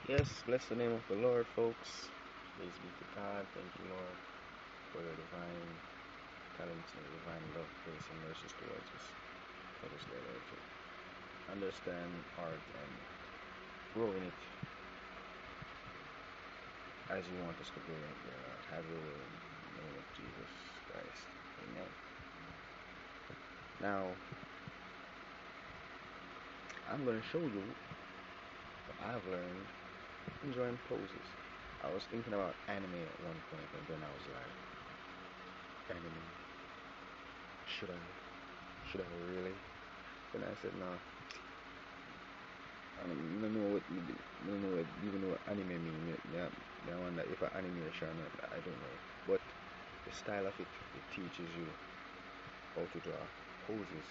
Yes, bless the name of the Lord, folks. Praise be to God. Thank you, Lord, for your divine talents and your divine love, grace, and mercy towards us. Help us, Lord, to understand art and grow in it as you want us to grow in it, Lord. Have your way in the name of Jesus Christ. Amen. Now, I'm going to show you what I've learned from drawing poses. I was thinking about anime at one point, and then I was like, anime? Should I? Should I really? Then I said, no. I don't know what I don't know what, even know what anime mean. Yeah, I wonder if an animation or not. I don't know. But the style of it teaches you how to draw poses,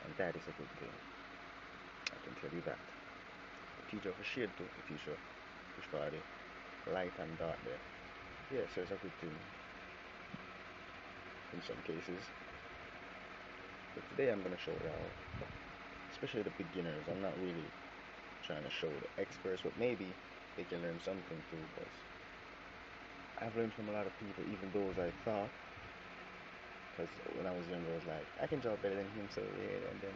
and that is a good thing. I can tell you that. It teaches you for shade too. It teaches you which body, light and dark there. Yeah, so it's a good thing in some cases. But today I'm gonna show you how, especially the beginners. I'm not really trying to show the experts, but maybe they can learn something too. Because I've learned from a lot of people, even those I thought. Because when I was younger, I was like, I can draw better than him, so yeah. And then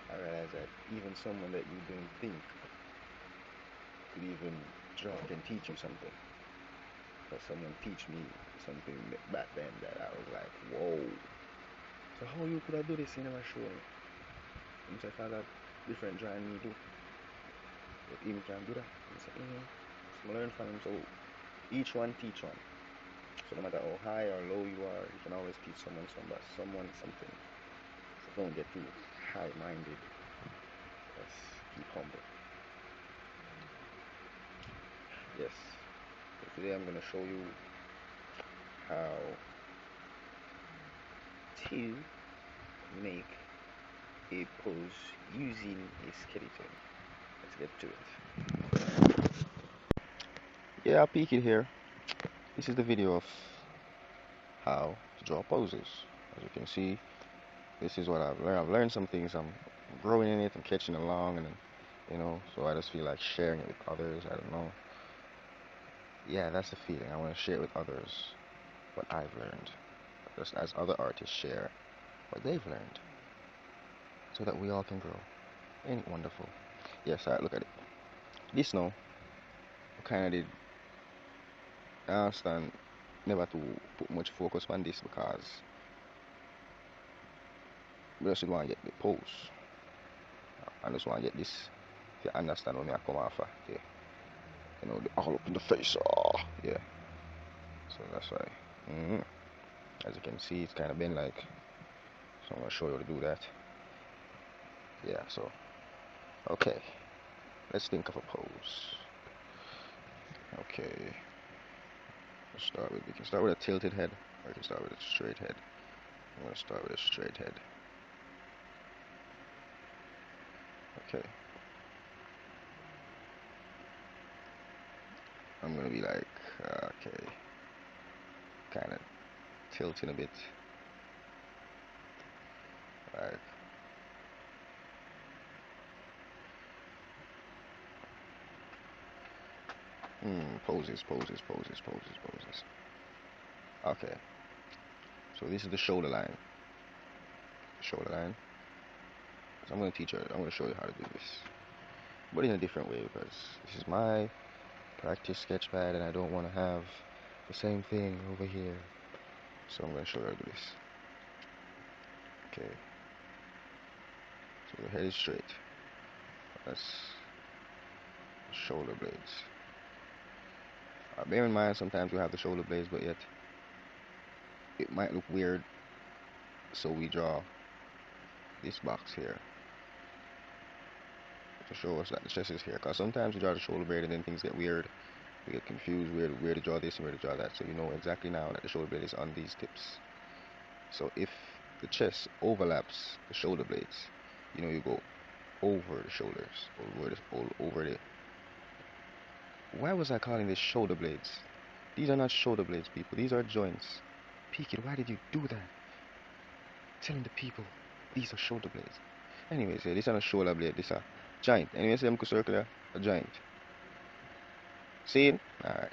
I realized that even someone that you didn't think could even draw can teach you something. Because someone teach me something back then that I was like, whoa. So how you could I do this? You never show me. And so I got different drawing me do. But him can do that. And so, so I learn from him. So each one teach one. So no matter how high or low you are, you can always teach someone something. So don't get too high-minded. Just keep humble. Yes. So today I'm gonna show you how to make a pose using a skeleton. Let's get to it. Yeah, I'll peek it here. This is the video of how to draw poses. As you can see, this is what I've learned. I've learned some things. I'm growing in it. I'm catching along, and so I just feel like sharing it with others. I don't know. Yeah, that's the feeling. I want to share with others what I've learned, just as other artists share what they've learned, so that we all can grow. Ain't it wonderful? Yes, alright, look at it. This now, kind of did, I understand, never to put much focus on this because we just want to get the pose. I just want to get this, if you understand what me I come after. Yeah. The all up in the face. Oh, yeah. So that's why. hmm As you can see, it's kind of been like, so I'm going to show you how to do that. Yeah, so, okay. Let's think of a pose. Okay. We can start with a tilted head, or we can start with a straight head. I'm going to start with a straight head. Okay. I'm going to be like, okay, kind of tilting a bit. Like, poses. Okay. So this is the shoulder line. Shoulder line. So I'm going to I'm going to show you how to do this. But in a different way because this is my practice sketch pad and I don't want to have the same thing over here. So I'm going to show you how to do this. Okay. So the head is straight. That's shoulder blades. Bear in mind sometimes we have the shoulder blades, but yet it might look weird. So we draw this box here to show us that the chest is here. Because sometimes we draw the shoulder blade and then things get weird. We get confused where to draw this and where to draw that. So you know exactly now that the shoulder blade is on these tips. So if the chest overlaps the shoulder blades, you go over the shoulders, over the. Why was I calling this shoulder blades? These are not shoulder blades, people. These are joints. Peek it. Why did you do that? Telling the people these are shoulder blades. Anyways, yeah, this is not a shoulder blade. This is a joint. Anyways, I'm circular a joint. See it? Alright.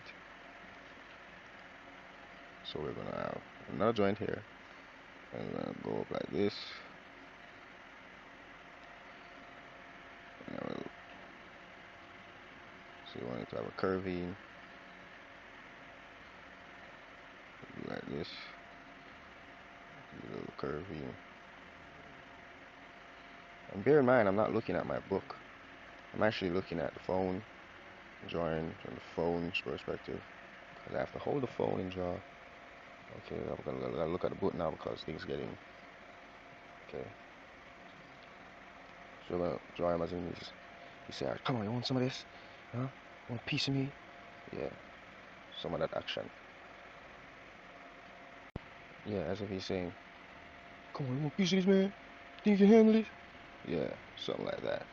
So we're gonna have another joint here. And we're gonna go up like this. And we'll, so you want it to have a curving. Like this. A little curving. And bear in mind, I'm not looking at my book. I'm actually looking at the phone, drawing from the phone's perspective. Because I have to hold the phone and draw. Okay, I'm gonna look at the book now because things getting. Okay. So I'm gonna draw him as in he say, come on, you want some of this? Huh? Want a piece of me? Yeah. Some of that action. Yeah, as if he's saying, come on, you want a piece of this, man? Think you can handle it? Yeah, something like that.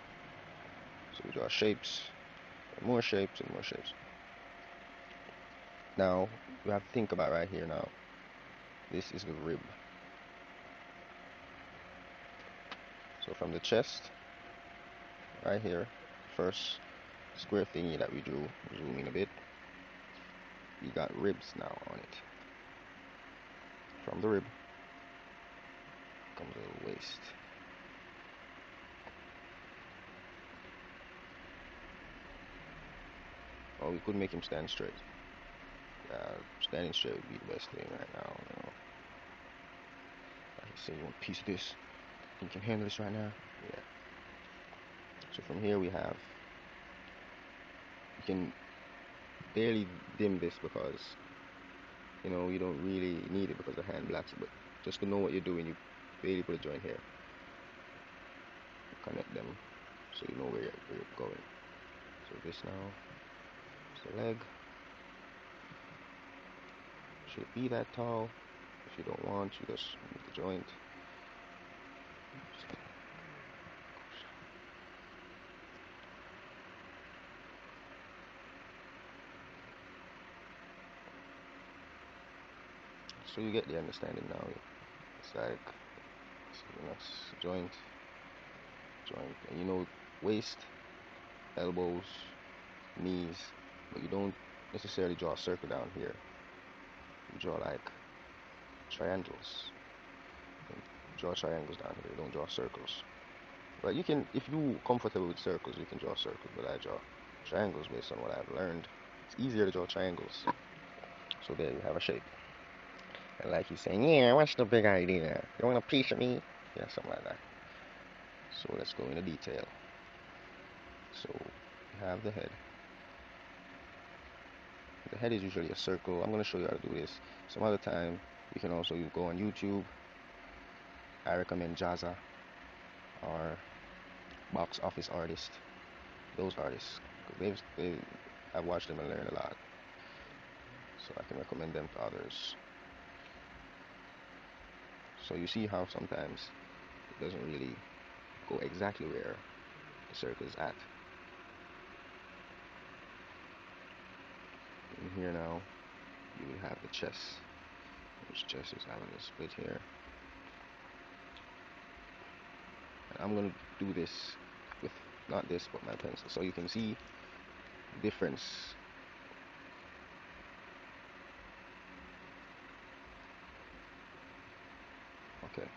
So we draw shapes, and more shapes, and more shapes. Now, you have to think about right here now. This is the rib. So from the chest, right here, first square thingy that we drew, zoom in a bit, we got ribs now on it. From the rib comes a little waist. Oh, we could make him stand straight. Standing straight would be the best thing right now, you know. Like I say, you want a piece of this? You can handle this right now? Yeah. So from here we have, you can barely dim this because, you know, you don't really need it because the hand blacks it, but just to know what you're doing, you barely put a joint here. Connect them so you know where you're going. So this now is the leg. Should it be that tall? If you don't want, you just move the joint. So you get the understanding now. It's like, so the next joint, and you know, waist, elbows, knees, but you don't necessarily draw a circle down here. You draw like triangles. You draw triangles down here. You don't draw circles. But you can, if you're comfortable with circles, you can draw circles. But I draw triangles based on what I've learned. It's easier to draw triangles. So there you have a shape. And like he's saying, yeah, what's the big idea? You want a piece of me? Yeah, something like that. So let's go into detail. So you have the head. The head is usually a circle. I'm going to show you how to do this some other time. You can also go on YouTube. I recommend Jaza or Box Office Artist. Those artists, I've watched them and learned a lot. So I can recommend them to others. So you see how sometimes it doesn't really go exactly where the circle is at. In here now, you will have the chest, which chest is having a split here. And I'm going to do this with, not this, but my pencil. So you can see the difference. Okay.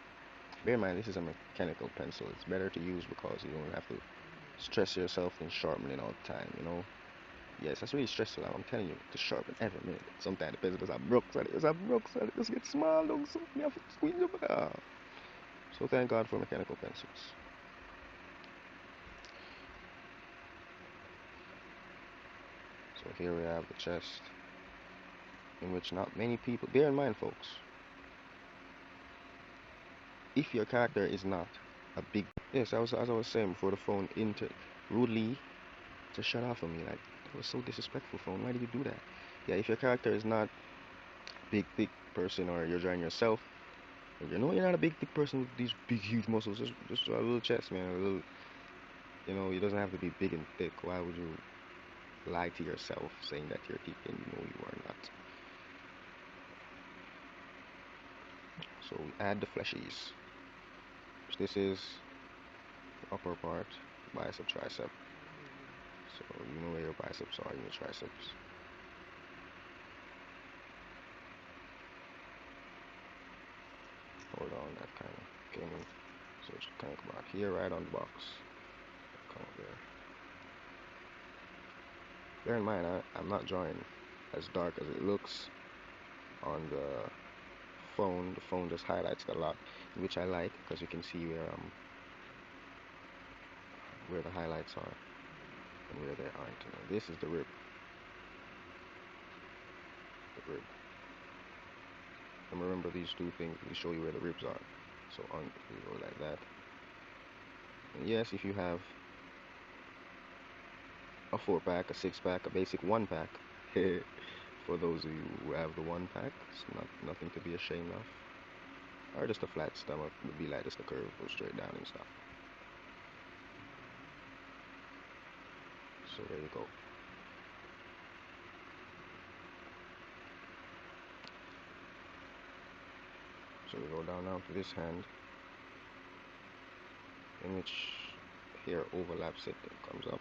Bear in mind, this is a mechanical pencil. It's better to use because you don't have to stress yourself in sharpening all the time, you know. Yes, that's really stressful. I'm telling you, to sharpen every minute. Sometimes the pencil just have brooks on it. It just gets small, don't so you have to squeeze it up. So thank God for mechanical pencils. So here we have the chest, in which not many people. Bear in mind, folks, if your character is not a big, yes, as I was saying before the phone rudely to shut off on me, like that was so disrespectful, phone. Why did you do that? Yeah, if your character is not big person, or you're drawing yourself, and you know you're not a big thick person with these big huge muscles, just draw a little chest, man, a little. You know, it doesn't have to be big and thick. Why would you lie to yourself saying that you're thick and you know you are not? So we add the fleshies. This is the upper part, bicep, tricep. So you know where your biceps are and your triceps. Hold on, that kind of came in. So it's kind of come out here, right on the box. Come up there. Bear in mind, I'm not drawing as dark as it looks on the phone. The phone just highlights it a lot, which I like because you can see where the highlights are and where they aren't. This is the rib. The rib. And remember these two things, they show you where the ribs are. So you go like that. And yes, if you have a 4-pack, a 6-pack, a basic 1-pack, for those of you who have the 1-pack, it's nothing to be ashamed of. Or just a flat stomach would be like just a curve, go straight down and stuff. So there you go. So we go down now to this hand, in which hair overlaps it and comes up.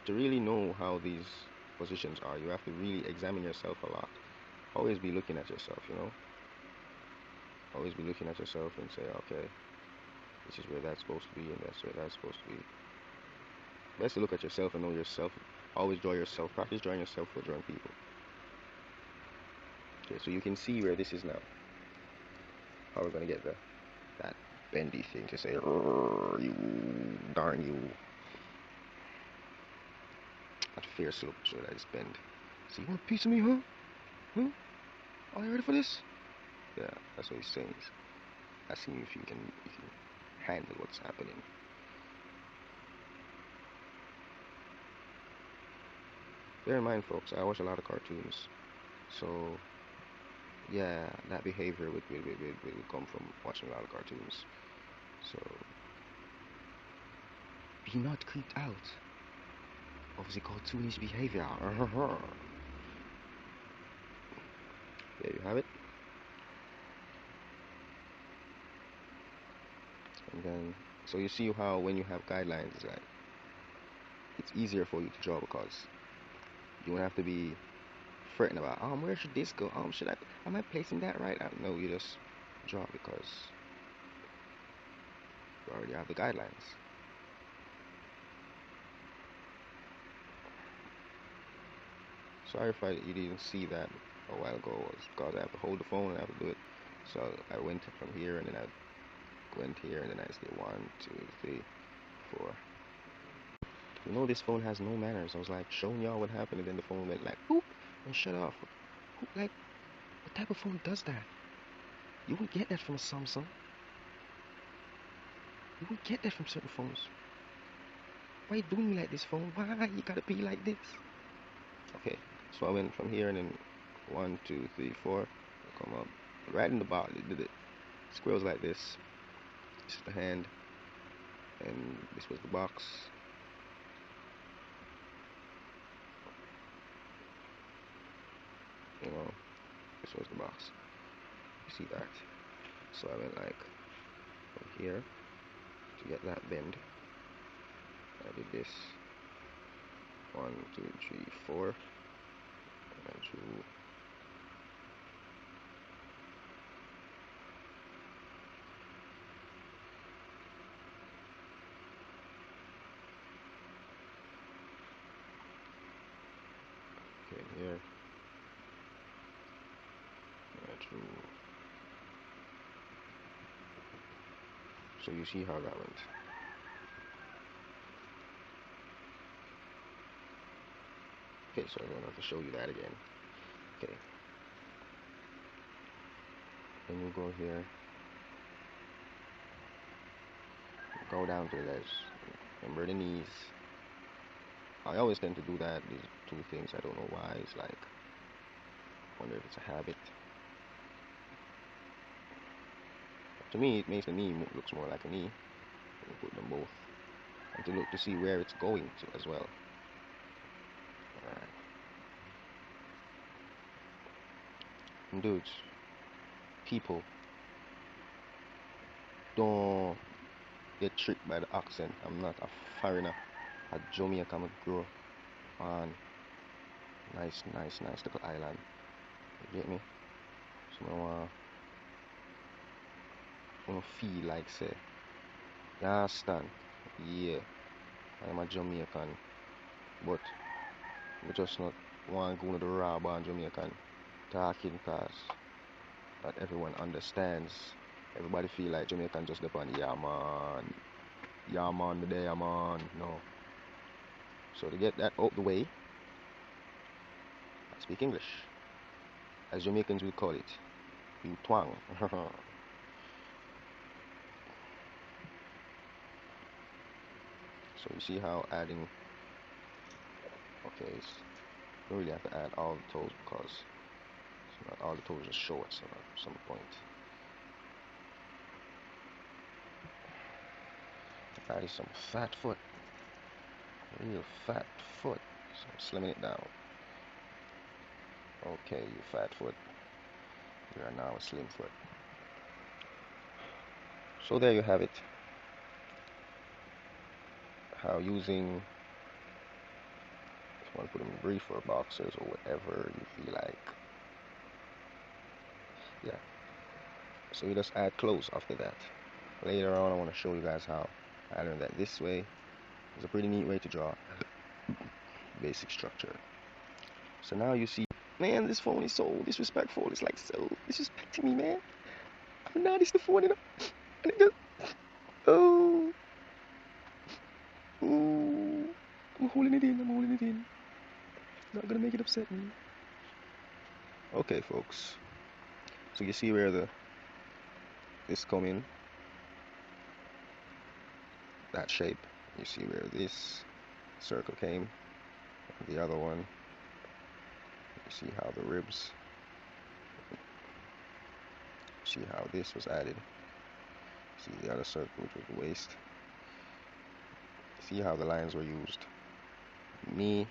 To really know how these positions are, you have to really examine yourself a lot. Always be looking at yourself, you know. Always be looking at yourself and say, okay, this is where that's supposed to be and that's where that's supposed to be. Best to look at yourself and know yourself. Always draw yourself. Practice drawing yourself for drawing people. Okay, so you can see where this is now. How we're going to get that bendy thing to say, you, darn you. That fierce look, so that is bend. So you want a piece of me, huh? Huh? Are you ready for this? Yeah, that's what he's saying. He's asking you if you can handle what's happening. Bear in mind, folks, I watch a lot of cartoons, so yeah, that behavior would come from watching a lot of cartoons. So be not creeped out of the cartoonish behavior. There you have it. And then, so you see how when you have guidelines, it's easier for you to draw because you don't have to be fretting about, where should this go? Am I placing that right? No, you just draw because you already have the guidelines. Sorry if you didn't see that a while ago. It's because I have to hold the phone and I have to do it. So I went from here and then I went here and then I said 1, 2, 3, 4. You know this phone has no manners. I was like showing y'all what happened and then the phone went like boop and shut off. Like, what type of phone does that? You won't get that from a Samsung. You won't get that from certain phones. Why you doing me like this, phone? Why you gotta be like this? Okay, so I went from here and then 1, 2, 3, 4. I come up right in the bottom. It did it. Squirrels like this. This is the hand, and this was the box. You know, this was the box. You see that? So I went like from here to get that bend. I did this 1, 2, 3, 4. And I drew came here. And I drew. So you see how that went. Okay, so I'm gonna have to show you that again. Okay. Then you go here. Go down to the ledge. Remember the knees. I always tend to do that. These two things, I don't know why. It's like, I wonder if it's a habit. To me, it makes the knee looks more like a knee. You put them both, and to look to see where it's going to as well. All right. And dudes, people, don't get tricked by the accent. I'm not a foreigner. A Jamaica, I'm a grow on nice little island. You get me? So I wanna feel like say, you understand? Yeah, I'm a Jamaican, but we just not want to go to the raw born Jamaican talking cause not everyone understands. Everybody feel like Jamaican just depend, yeah man, me there, yeah man. No. So to get that out the way, I speak English, as Jamaicans would call it, you twang. So you see how adding, okay, you don't really have to add all the toes because not all the toes just show at some point. That is some fat foot, real fat foot. So I'm slimming it down. Okay, you fat foot, you are now a slim foot. So there you have it. How using, if you want to put them in brief or boxers or whatever you feel like. Yeah. So you just add clothes after that. Later on I want to show you guys how I learned that this way is a pretty neat way to draw basic structure. So now you see, man, this phone is so disrespectful. It's like so disrespecting me, man. I'm not the phone, you know. And it just, oh, oh, I'm holding it in. Not gonna make it upset me. Okay, folks. So you see where this come in, that shape. You see where this circle came, the other one. You see how the ribs. See how this was added. See the other circle, which was the waist. See how the lines were used. Knee,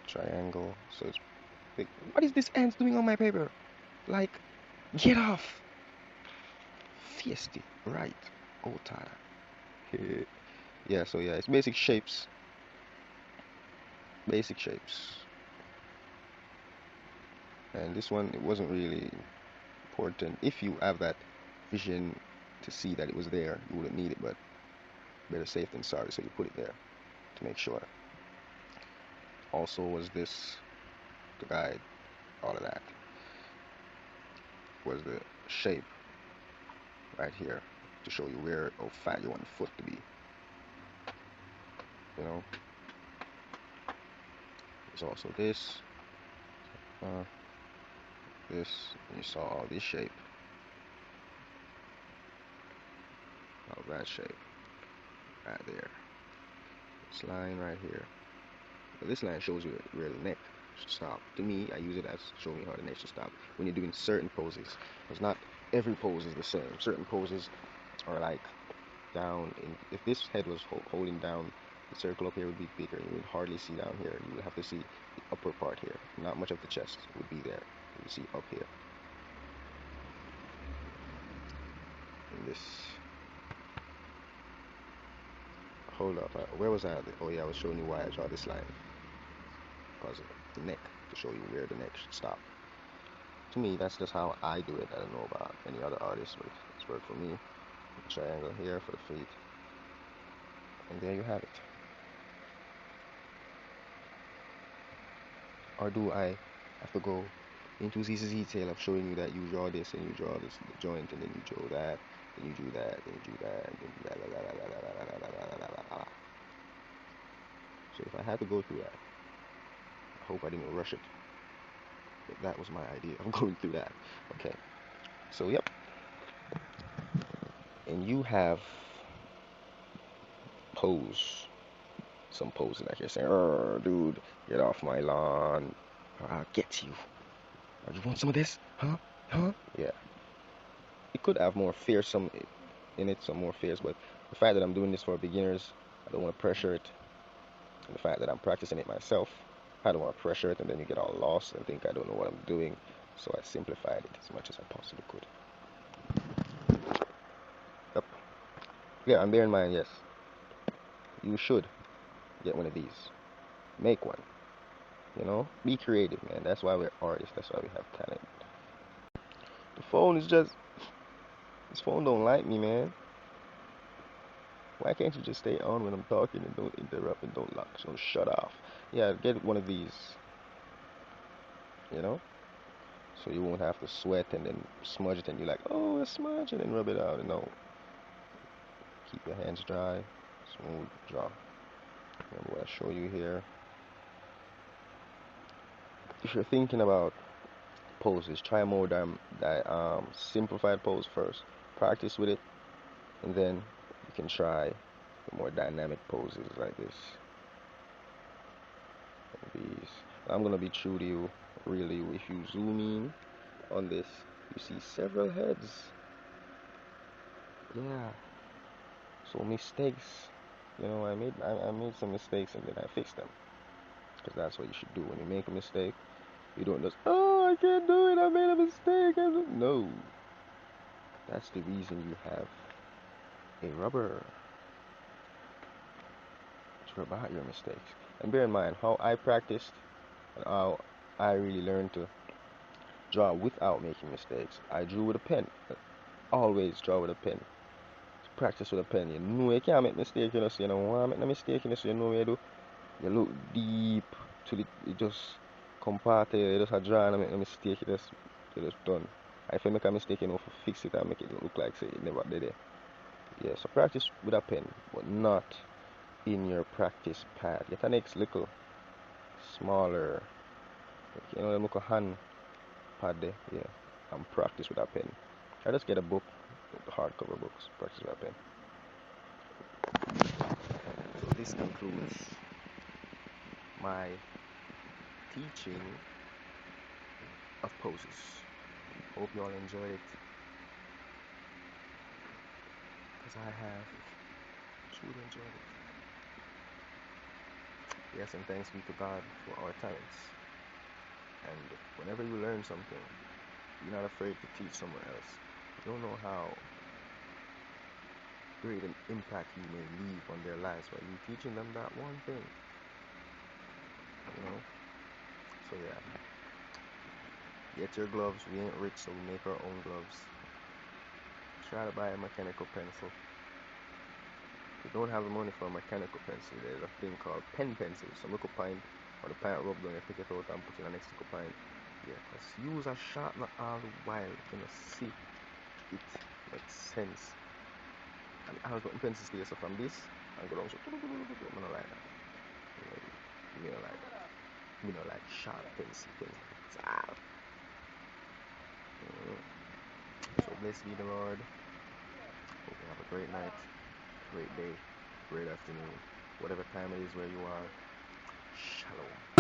triangle. So it's big. What is this ants doing on my paper? Like, get off. Fiesti, right? Otada. Yeah, so yeah, it's basic shapes. Basic shapes. And this one, it wasn't really important. If you have that vision to see that it was there, you wouldn't need it, but better safe than sorry, so you put it there to make sure. Also was this to guide all of that, was the shape right here to show you where how fat you want the foot to be. You know, there's also this, this, and you saw all this shape, all that shape right there. This line right here. But this line shows you where the neck should stop. To me, I use it as showing you how the neck should stop when you're doing certain poses. Because not every pose is the same. Certain poses are like down. If this head was holding down, the circle up here would be bigger. You would hardly see down here. You would have to see the upper part here. Not much of the chest would be there. You would see up here. And this. Hold up. Where was I? Oh yeah, I was showing you why I draw this line. Because of the neck, to show you where the neck should stop. To me, that's just how I do it. I don't know about any other artists, but it's worked for me. A triangle here for the feet. And there you have it. Or do I have to go into this detail of showing you that you draw this and you draw this the joint and then you draw that, and you do that, and you do that, and then blah, blah, blah, blah, blah, blah, blah, blah, blah, blah, blah. So if I had to go through that, I hope I didn't rush it. But that was my idea of going through that. Okay. So yep. And you have pose. Some poses like you're saying, dude, get off my lawn. I'll get you. You want some of this? Huh? Yeah. It could have more fearsome in it, some more fears, but the fact that I'm doing this for beginners, I don't want to pressure it. And the fact that I'm practicing it myself, I don't want to pressure it and then you get all lost and think I don't know what I'm doing. So I simplified it as much as I possibly could. Yeah, and bear in mind, yes, you should get one of these. Make one. You know, be creative, man. That's why we're artists. That's why we have talent. The phone is just this phone don't like me, man. Why can't you just stay on when I'm talking and don't interrupt and don't lock? So shut off. Yeah, get one of these. You know, so you won't have to sweat and then smudge it and you're like, oh, a smudge, and then rub it out. You know, keep your hands dry, smooth draw. Remember what I show you here. If you're thinking about poses, try a more simplified pose first. Practice with it, and then you can try the more dynamic poses like this. These. I'm gonna be true to you, really. If you zoom in on this, you see several heads. Yeah. So mistakes. You know, I made some mistakes and then I fixed them. Because that's what you should do when you make a mistake. You don't just, oh, I can't do it. I made a mistake. No. That's the reason you have a rubber to rub out your mistakes. And bear in mind how I practiced and how I really learned to draw without making mistakes. I drew with a pen. Always draw with a pen. Practice with a pen. You know you can't make mistakes. You know, so you don't want to make a mistake. You know, so you know what you do. You look deep till it just come part of you. You just a draw and make a mistake. You just done. If you make a mistake, you know, fix it and make it look like say it never did it. Yeah, so practice with a pen, but not in your practice pad. Get an next little smaller, you know, look a hand pad there, yeah, and practice with a pen. I just get a book, the hardcover books, practice with a pen. So this concludes my teaching of poses. Hope you all enjoyed it, because I have truly enjoyed it. Yes, and thanks be to God for our talents. And whenever you learn something, you're not afraid to teach someone else. You don't know how great an impact you may leave on their lives by you teaching them that one thing. You know? So yeah. Get your gloves. We ain't rich, so we make our own gloves. Try to buy a mechanical pencil. If you don't have the money for a mechanical pencil, there's a thing called pen pencils. Some little pint or the pint rub down, you pick it out and put it in the next little pint. Yeah, just use a sharpener all the while. You can see it makes sense. And I was putting pencils here, so from this, I'm going to I'm gonna like that. You know, like that. You know, like sharp pencil. So blessed be the Lord. Hope you have a great night, great day, great afternoon, whatever time it is where you are. Shalom.